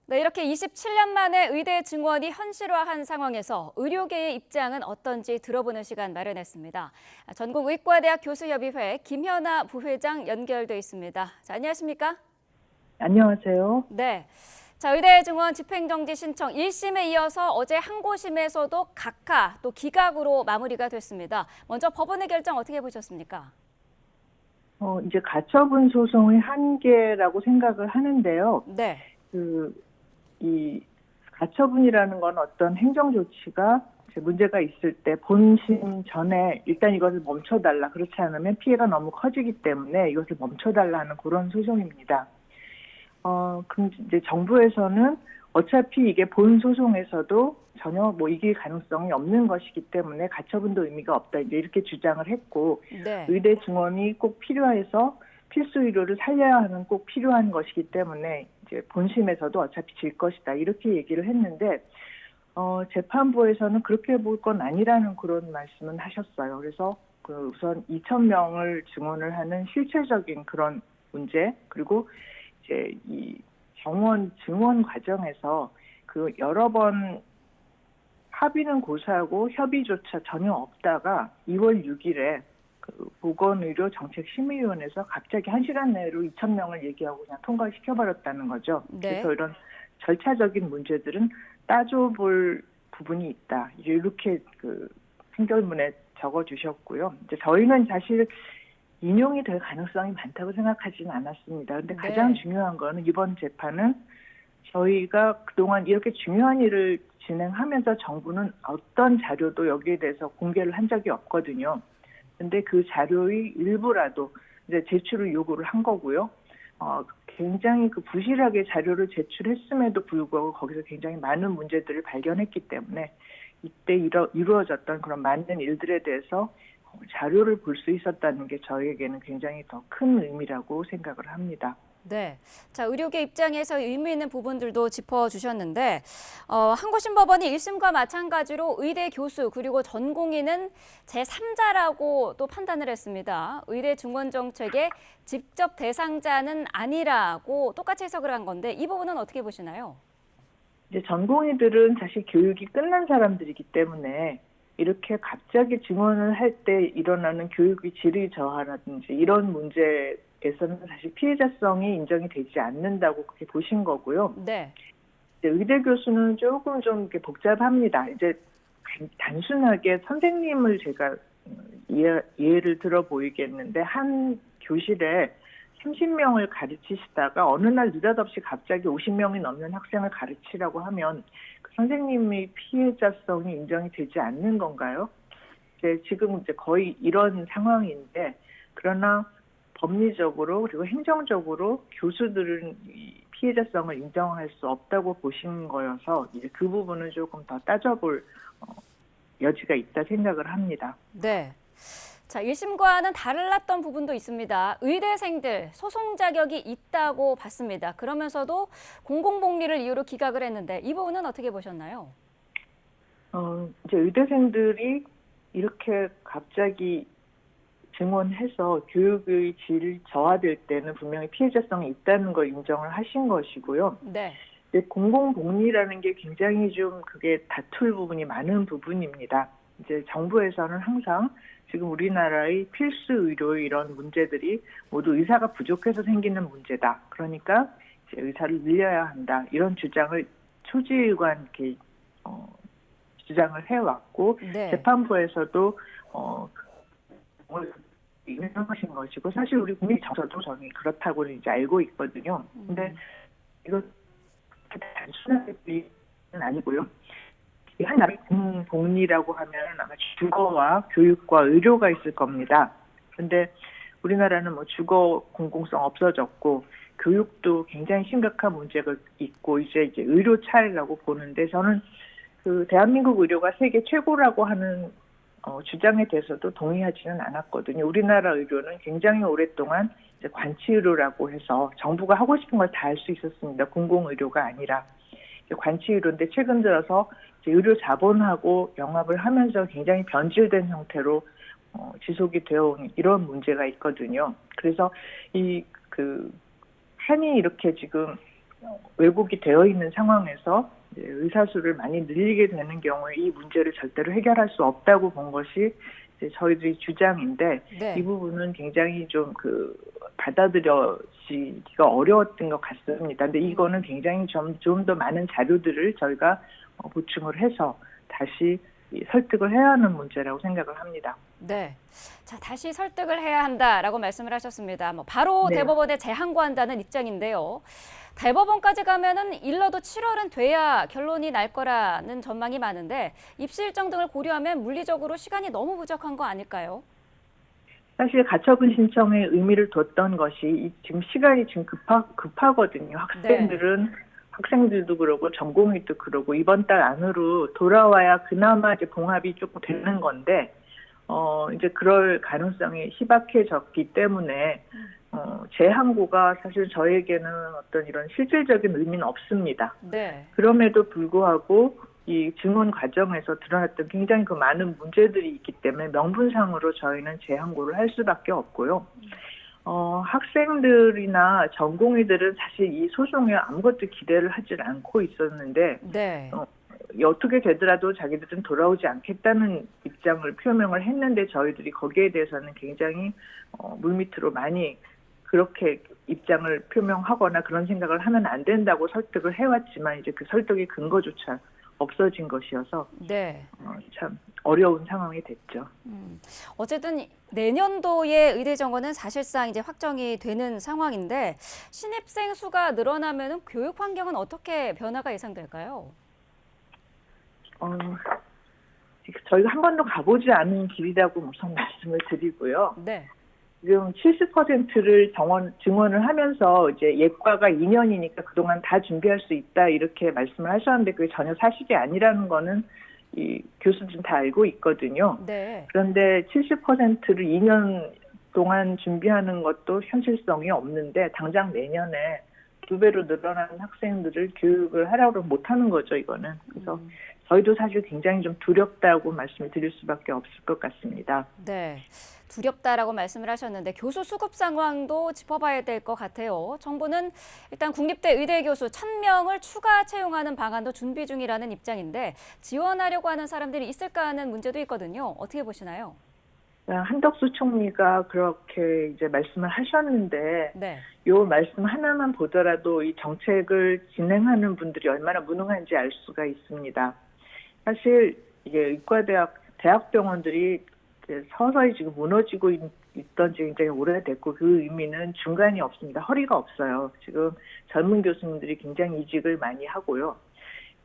네, 이렇게 27년 만에 의대 증원이 현실화한 상황에서 의료계의 입장은 어떤지 들어보는 시간 마련했습니다. 전국의과대학 교수협의회 김현아 부회장 연결돼 있습니다. 자, 안녕하십니까? 안녕하세요. 네. 자, 의대 증원 집행정지 신청 1심에 이어서 어제 항고심에서도 각하 또 기각으로 마무리가 됐습니다. 먼저 법원의 결정 어떻게 보셨습니까? 이제 가처분 소송의 한계라고 생각을 하는데요. 네. 이 가처분이라는 건 어떤 행정 조치가 이제 문제가 있을 때 본심 전에 일단 이것을 멈춰달라. 그렇지 않으면 피해가 너무 커지기 때문에 이것을 멈춰달라 하는 그런 소송입니다. 그럼 이제 정부에서는 어차피 이게 본 소송에서도 전혀 이길 가능성이 없는 것이기 때문에 가처분도 의미가 없다. 이제 이렇게 주장을 했고, 네. 의대 증원이 꼭 필요해서 필수 의료를 살려야 하는 꼭 필요한 것이기 때문에 이제 본심에서도 어차피 질 것이다. 이렇게 얘기를 했는데, 재판부에서는 그렇게 볼 건 아니라는 그런 말씀은 하셨어요. 그래서 우선 2,000명을 증원을 하는 실체적인 그런 문제, 그리고 이제 이 병원 증원 과정에서 여러 번 합의는 고사하고 협의조차 전혀 없다가 2월 6일에 보건의료정책심의위원회에서 갑자기 1시간 내로 2,000명을 얘기하고 그냥 통과시켜버렸다는 거죠. 네. 그래서 이런 절차적인 문제들은 따져볼 부분이 있다. 이렇게 판결문에 적어주셨고요. 이제 저희는 사실 인용이 될 가능성이 많다고 생각하지는 않았습니다. 그런데 네. 가장 중요한 거는 이번 재판은 저희가 그동안 이렇게 중요한 일을 진행하면서 정부는 어떤 자료도 여기에 대해서 공개를 한 적이 없거든요. 근데 그 자료의 일부라도 이제 제출을 요구를 한 거고요. 굉장히 부실하게 자료를 제출했음에도 불구하고 거기서 굉장히 많은 문제들을 발견했기 때문에 이때 이루어졌던 그런 많은 일들에 대해서 자료를 볼 수 있었다는 게 저희에게는 굉장히 더 큰 의미라고 생각을 합니다. 네. 자, 의료계 입장에서 의미 있는 부분들도 짚어주셨는데, 항고심 법원이 1심과 마찬가지로 의대 교수 그리고 전공의는 제3자라고 또 판단을 했습니다. 의대 증원 정책의 직접 대상자는 아니라고 똑같이 해석을 한 건데 이 부분은 어떻게 보시나요? 이제 전공의들은 사실 교육이 끝난 사람들이기 때문에 이렇게 갑자기 증원을 할 때 일어나는 교육의 질의 저하라든지 이런 문제에서는 사실 피해자성이 인정이 되지 않는다고 그렇게 보신 거고요. 네. 이제 의대 교수는 조금 좀 이렇게 복잡합니다. 이제 단순하게 선생님을 제가 예를 들어 보이겠는데 한 교실에 30명을 가르치시다가 어느 날 느닷없이 갑자기 50명이 넘는 학생을 가르치라고 하면 그 선생님의 피해자성이 인정이 되지 않는 건가요? 지금 이제 거의 이런 상황인데, 그러나 법리적으로 그리고 행정적으로 교수들은 이 피해자성을 인정할 수 없다고 보신 거여서 이제 그 부분은 조금 더 따져볼 여지가 있다 생각을 합니다. 네. 자, 1심과는 달랐던 부분도 있습니다. 의대생들 소송 자격이 있다고 봤습니다. 그러면서도 공공복리를 이유로 기각을 했는데 이 부분은 어떻게 보셨나요? 이제 의대생들이 이렇게 갑자기 증원해서 교육의 질 저하될 때는 분명히 피해자성이 있다는 걸 인정을 하신 것이고요. 네. 공공복리라는 게 굉장히 좀 그게 다툴 부분이 많은 부분입니다. 이제 정부에서는 항상 지금 우리나라의 필수 의료의 이런 문제들이 모두 의사가 부족해서 생기는 문제다. 그러니까 이제 의사를 늘려야 한다. 이런 주장을 초지일관 이렇게 주장을 해왔고, 네. 재판부에서도 인정하신 것이고, 사실 우리 국민 정서도 저는 그렇다고 이제 알고 있거든요. 근데 이거 단순하게 비는 아니고요. 하나의 공복리라고 하면 아마 주거와 교육과 의료가 있을 겁니다. 그런데 우리나라는 주거 공공성 없어졌고 교육도 굉장히 심각한 문제가 있고 이제 의료 차이라고 보는데, 저는 대한민국 의료가 세계 최고라고 하는 주장에 대해서도 동의하지는 않았거든요. 우리나라 의료는 굉장히 오랫동안 이제 관치의료라고 해서 정부가 하고 싶은 걸 다 할 수 있었습니다. 공공의료가 아니라 관치의료인데 최근 들어서 의료 자본하고 영합을 하면서 굉장히 변질된 형태로 지속이 되어 온 이런 문제가 있거든요. 그래서 한이 이렇게 지금 왜곡이 되어 있는 상황에서 이제 의사수를 많이 늘리게 되는 경우에 이 문제를 절대로 해결할 수 없다고 본 것이 이제 저희들이 주장인데 네. 이 부분은 굉장히 좀 받아들여지기가 어려웠던 것 같습니다. 근데 이거는 굉장히 좀 더 많은 자료들을 저희가 보충을 해서 다시 설득을 해야 하는 문제라고 생각을 합니다. 네. 자, 다시 설득을 해야 한다라고 말씀을 하셨습니다. 바로 네. 대법원에 재항고한다는 입장인데요. 대법원까지 가면은 일러도 7월은 돼야 결론이 날 거라는 전망이 많은데 입시 일정 등을 고려하면 물리적으로 시간이 너무 부족한 거 아닐까요? 사실 가처분 신청에 의미를 뒀던 것이 지금 시간이 지금 급하거든요. 학생들도 그러고 전공의도 그러고 이번 달 안으로 돌아와야 그나마 이제 봉합이 조금 되는 건데 이제 그럴 가능성이 희박해졌기 때문에 재항고가 사실 저에게는 어떤 이런 실질적인 의미는 없습니다. 네. 그럼에도 불구하고 이 증언 과정에서 드러났던 굉장히 그 많은 문제들이 있기 때문에 명분상으로 저희는 재항고를 할 수밖에 없고요. 학생들이나 전공의들은 사실 이 소송에 아무것도 기대를 하질 않고 있었는데 네. 어떻게 되더라도 자기들은 돌아오지 않겠다는 입장을 표명을 했는데 저희들이 거기에 대해서는 굉장히 물밑으로 많이 그렇게 입장을 표명하거나 그런 생각을 하면 안 된다고 설득을 해왔지만 이제 그 설득의 근거조차 없어진 것이어서 네. 참 어려운 상황이 됐죠. 어쨌든 내년도의 의대 정원은 사실상 이제 확정이 되는 상황인데 신입생 수가 늘어나면 교육 환경은 어떻게 변화가 예상될까요? 저희가 한 번도 가보지 않은 길이라고 우선 말씀을 드리고요. 네. 지금 70%를 증원을 하면서 이제 예과가 2년이니까 그동안 다 준비할 수 있다 이렇게 말씀을 하셨는데 그게 전혀 사실이 아니라는 거는 이 교수들은 다 알고 있거든요. 네. 그런데 70%를 2년 동안 준비하는 것도 현실성이 없는데 당장 내년에 2배로 늘어나는 학생들을 교육을 하라고 못하는 거죠, 이거는. 그래서 저희도 사실 굉장히 좀 두렵다고 말씀을 드릴 수밖에 없을 것 같습니다. 네. 두렵다라고 말씀을 하셨는데 교수 수급 상황도 짚어봐야 될 것 같아요. 정부는 일단 국립대 의대 교수 1,000명을 추가 채용하는 방안도 준비 중이라는 입장인데 지원하려고 하는 사람들이 있을까 하는 문제도 있거든요. 어떻게 보시나요? 한덕수 총리가 그렇게 이제 말씀을 하셨는데 네. 요 말씀 하나만 보더라도 이 정책을 진행하는 분들이 얼마나 무능한지 알 수가 있습니다. 사실 이게 대학병원들이 서서히 지금 무너지고 있던 지 굉장히 오래됐고 그 의미는 중간이 없습니다. 허리가 없어요. 지금 젊은 교수님들이 굉장히 이직을 많이 하고요.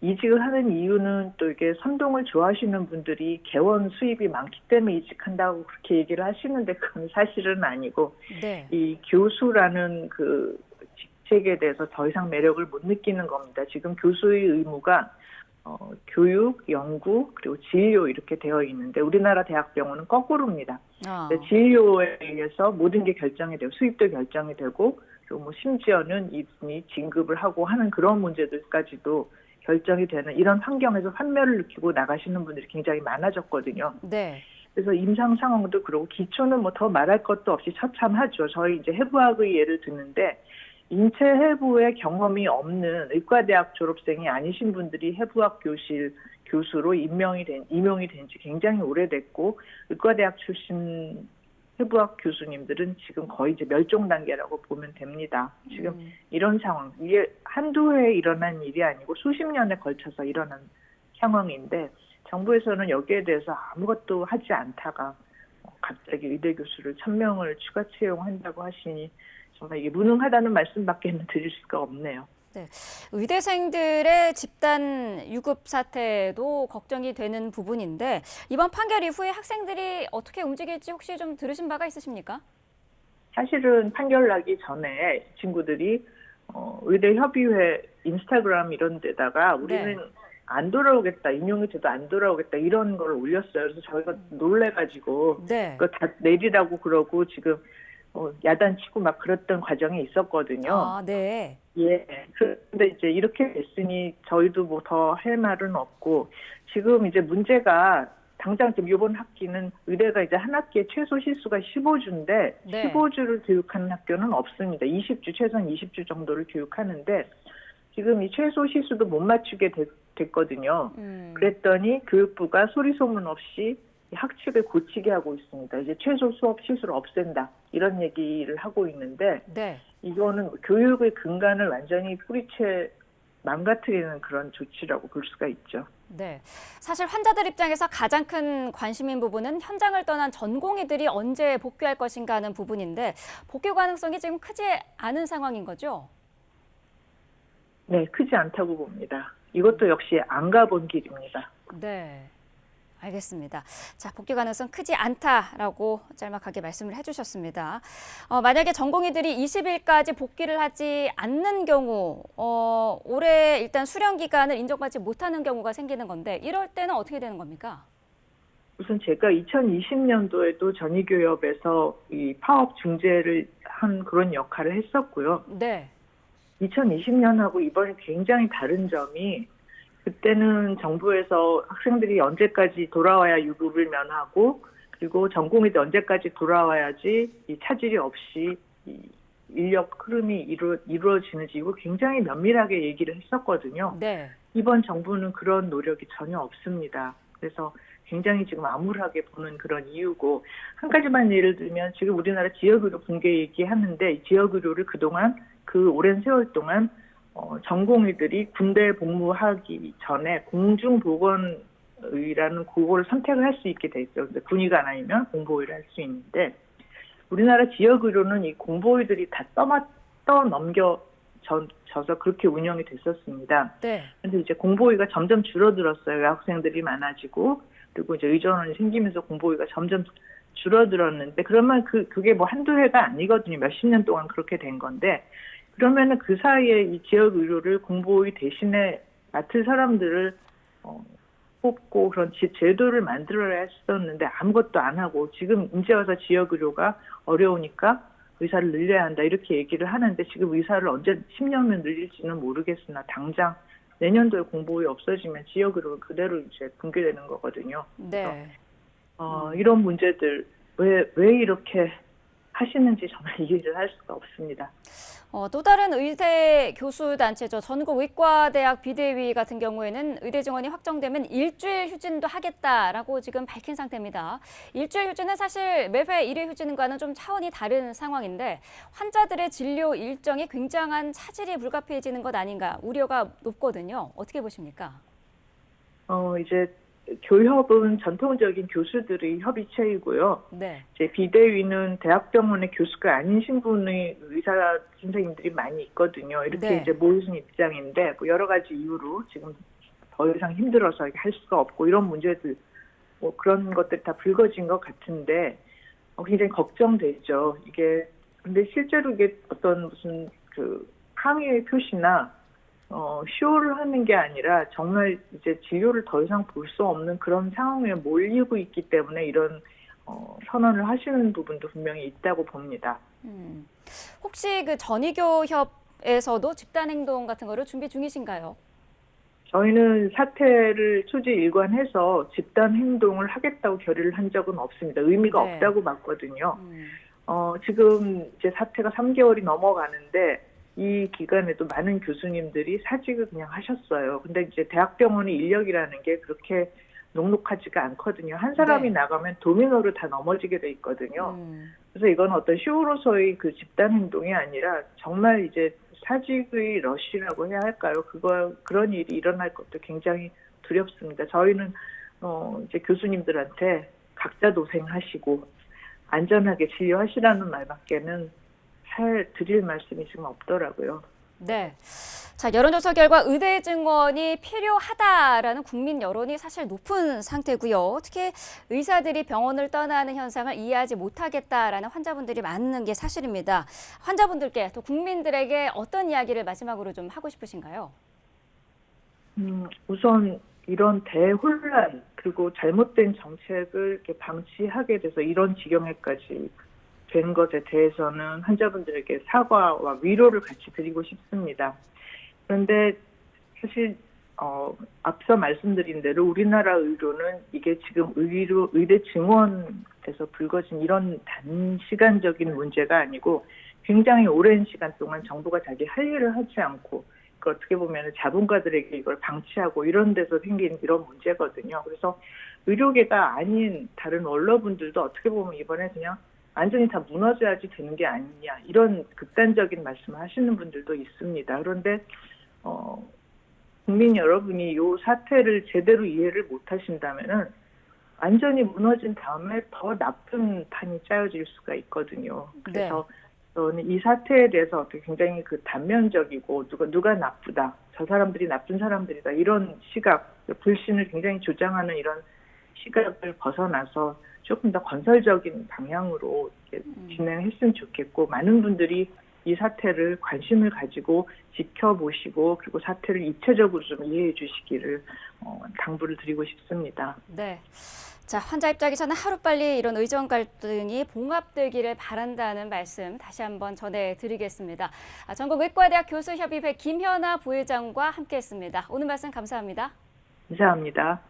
이직을 하는 이유는 또 이게 선동을 좋아하시는 분들이 개원 수입이 많기 때문에 이직한다고 그렇게 얘기를 하시는데 그건 사실은 아니고 네. 이 교수라는 그 직책에 대해서 더 이상 매력을 못 느끼는 겁니다. 지금 교수의 의무가 교육, 연구, 그리고 진료 이렇게 되어 있는데 우리나라 대학병원은 거꾸로입니다. 진료에 의해서 모든 게 결정이 되고 수입도 결정이 되고 그리고 심지어는 이분이 진급을 하고 하는 그런 문제들까지도 결정이 되는 이런 환경에서 환멸을 느끼고 나가시는 분들이 굉장히 많아졌거든요. 네. 그래서 임상 상황도 그러고 기초는 뭐 더 말할 것도 없이 처참하죠. 저희 이제 해부학의 예를 드는데 인체 해부의 경험이 없는 의과대학 졸업생이 아니신 분들이 해부학 교수로 임용이 된 지 굉장히 오래됐고 의과대학 출신 해부학 교수님들은 지금 거의 이제 멸종 단계라고 보면 됩니다. 지금 이런 상황, 이게 한두 해에 일어난 일이 아니고 수십 년에 걸쳐서 일어난 상황인데 정부에서는 여기에 대해서 아무것도 하지 않다가 갑자기 의대 교수를 1,000명을 추가 채용한다고 하시니 정말 이게 무능하다는 말씀밖에 드릴 수가 없네요. 네, 의대생들의 집단 유급 사태도 걱정이 되는 부분인데 이번 판결 이후에 학생들이 어떻게 움직일지 혹시 좀 들으신 바가 있으십니까? 사실은 판결 나기 전에 친구들이 의대협의회 인스타그램 이런 데다가 우리는 안 돌아오겠다, 임용이 돼도 안 돌아오겠다 이런 걸 올렸어요. 그래서 저희가 놀래가지고 그거 다 내리라고 그러고 지금 야단치고 막 그랬던 과정이 있었거든요. 아, 네. 예. 그런데 이제 이렇게 됐으니 저희도 뭐 더 할 말은 없고 지금 이제 문제가 당장 지금 이번 학기는 의대가 이제 한 학기에 최소 실수가 15주인데 15주를 교육하는 학교는 없습니다. 20주 최소한 20주 정도를 교육하는데 지금 이 최소 시수도 못 맞추게 됐거든요. 그랬더니 교육부가 소리 소문 없이 이 학칙을 고치게 하고 있습니다. 이제 최소 수업 시수를 없앤다. 이런 얘기를 하고 있는데 네. 이거는 교육의 근간을 완전히 뿌리채 망가뜨리는 그런 조치라고 볼 수가 있죠. 네. 사실 환자들 입장에서 가장 큰 관심인 부분은 현장을 떠난 전공의들이 언제 복귀할 것인가 하는 부분인데 복귀 가능성이 지금 크지 않은 상황인 거죠? 네, 크지 않다고 봅니다. 이것도 역시 안 가본 길입니다. 네. 알겠습니다. 자, 복귀 가능성 크지 않다라고 짤막하게 말씀을 해주셨습니다. 만약에 전공의들이 20일까지 복귀를 하지 않는 경우 올해 일단 수련 기간을 인정받지 못하는 경우가 생기는 건데 이럴 때는 어떻게 되는 겁니까? 우선 제가 2020년도에도 전의교협에서 이 파업 중재를 한 그런 역할을 했었고요. 네. 2020년하고 이번이 굉장히 다른 점이 그때는 정부에서 학생들이 언제까지 돌아와야 유급을 면하고 그리고 전공의도 언제까지 돌아와야지 이 차질이 없이 이 인력 흐름이 이루어지는지 이거 굉장히 면밀하게 얘기를 했었거든요. 네. 이번 정부는 그런 노력이 전혀 없습니다. 그래서 굉장히 지금 암울하게 보는 그런 이유고 한 가지만 예를 들면 지금 우리나라 지역의료 붕괴 얘기하는데 이 지역의료를 그동안 그 오랜 세월 동안 전공의들이 군대 복무하기 전에 공중보건의라는 그거를 선택을 할 수 있게 돼 있어요. 근데 군의가 아니면 공보의를 할 수 있는데 우리나라 지역의료는 이 공보의들이 다 떠넘겨져서 그렇게 운영이 됐었습니다. 네. 근데 이제 공보의가 점점 줄어들었어요. 학생들이 많아지고 그리고 이제 의전원이 생기면서 공보의가 점점 줄어들었는데 그러면 그게 뭐 한두 해가 아니거든요. 몇십 년 동안 그렇게 된 건데 그러면은 그 사이에 이 지역 의료를 공보의 대신에 맡을 사람들을 뽑고 그런 제도를 만들어야 했었는데 아무것도 안 하고 지금 이제 와서 지역 의료가 어려우니까 의사를 늘려야 한다 이렇게 얘기를 하는데 지금 의사를 언제 10년면 늘릴지는 모르겠으나 당장 내년도에 공보의 없어지면 지역 의료가 그대로 이제 붕괴되는 거거든요. 네. 이런 문제들 왜 이렇게 하시는지 정말 이해를 할 수가 없습니다. 또 다른 의대 교수 단체죠. 전국의과대학 비대위 같은 경우에는 의대 증원이 확정되면 일주일 휴진도 하겠다라고 지금 밝힌 상태입니다. 일주일 휴진은 사실 매회 1회 휴진과는 좀 차원이 다른 상황인데 환자들의 진료 일정에 굉장한 차질이 불가피해지는 것 아닌가 우려가 높거든요. 어떻게 보십니까? 이제 교협은 전통적인 교수들의 협의체이고요. 네. 이제 비대위는 대학병원의 교수가 아닌 신분의 의사 선생님들이 많이 있거든요. 이렇게 네. 이제 모이신 입장인데 뭐 여러 가지 이유로 지금 더 이상 힘들어서 할 수가 없고 이런 문제들 뭐 그런 것들이 다 불거진 것 같은데 굉장히 걱정되죠. 이게 근데 실제로 이게 어떤 무슨 그 항의의 표시나 쇼를 하는 게 아니라 정말 이제 진료를 더 이상 볼 수 없는 그런 상황에 몰리고 있기 때문에 이런 선언을 하시는 부분도 분명히 있다고 봅니다. 혹시 그 전의교협에서도 집단행동 같은 거를 준비 중이신가요? 저희는 사태를 초지일관해서 집단 행동을 하겠다고 결의를 한 적은 없습니다. 의미가 네. 없다고 봤거든요. 지금 이제 사태가 3개월이 넘어가는데 이 기간에도 많은 교수님들이 사직을 그냥 하셨어요. 근데 이제 대학병원의 인력이라는 게 그렇게 녹록하지가 않거든요. 한 사람이 네. 나가면 도미노로 다 넘어지게 돼 있거든요. 그래서 이건 어떤 쇼로서의 그 집단 행동이 아니라 정말 이제 사직의 러쉬라고 해야 할까요? 그런 일이 일어날 것도 굉장히 두렵습니다. 저희는 이제 교수님들한테 각자 도생하시고 안전하게 진료하시라는 말밖에는 드릴 말씀이 지금 없더라고요. 네. 자, 여론조사 결과 의대 증원이 필요하다라는 국민 여론이 사실 높은 상태고요. 특히 의사들이 병원을 떠나는 현상을 이해하지 못하겠다라는 환자분들이 많은 게 사실입니다. 환자분들께 또 국민들에게 어떤 이야기를 마지막으로 좀 하고 싶으신가요? 우선 이런 대혼란 그리고 잘못된 정책을 이렇게 방치하게 돼서 이런 지경에까지 된 것에 대해서는 환자분들에게 사과와 위로를 같이 드리고 싶습니다. 그런데 사실 앞서 말씀드린 대로 우리나라 의료는 이게 지금 의대 증원에서 불거진 이런 단시간적인 문제가 아니고 굉장히 오랜 시간 동안 정부가 자기 할 일을 하지 않고 그 어떻게 보면 자본가들에게 이걸 방치하고 이런 데서 생긴 이런 문제거든요. 그래서 의료계가 아닌 다른 원로분들도 어떻게 보면 이번에 그냥 완전히 다 무너져야지 되는 게 아니냐 이런 극단적인 말씀을 하시는 분들도 있습니다. 그런데 국민 여러분이 이 사태를 제대로 이해를 못하신다면은 완전히 무너진 다음에 더 나쁜 판이 짜여질 수가 있거든요. 그래서 저는 이 사태에 대해서 어떻게 굉장히 그 단면적이고 누가 나쁘다, 저 사람들이 나쁜 사람들이다 이런 시각, 불신을 굉장히 조장하는 이런 시각을 벗어나서 조금 더 건설적인 방향으로 진행했으면 좋겠고 많은 분들이 이 사태를 관심을 가지고 지켜보시고 그리고 사태를 입체적으로 좀 이해해 주시기를 당부를 드리고 싶습니다. 네. 자, 환자 입장에서는 하루빨리 이런 의정 갈등이 봉합되기를 바란다는 말씀 다시 한번 전해드리겠습니다. 전국외과대학 교수협의회 김현아 부회장과 함께했습니다. 오늘 말씀 감사합니다. 감사합니다.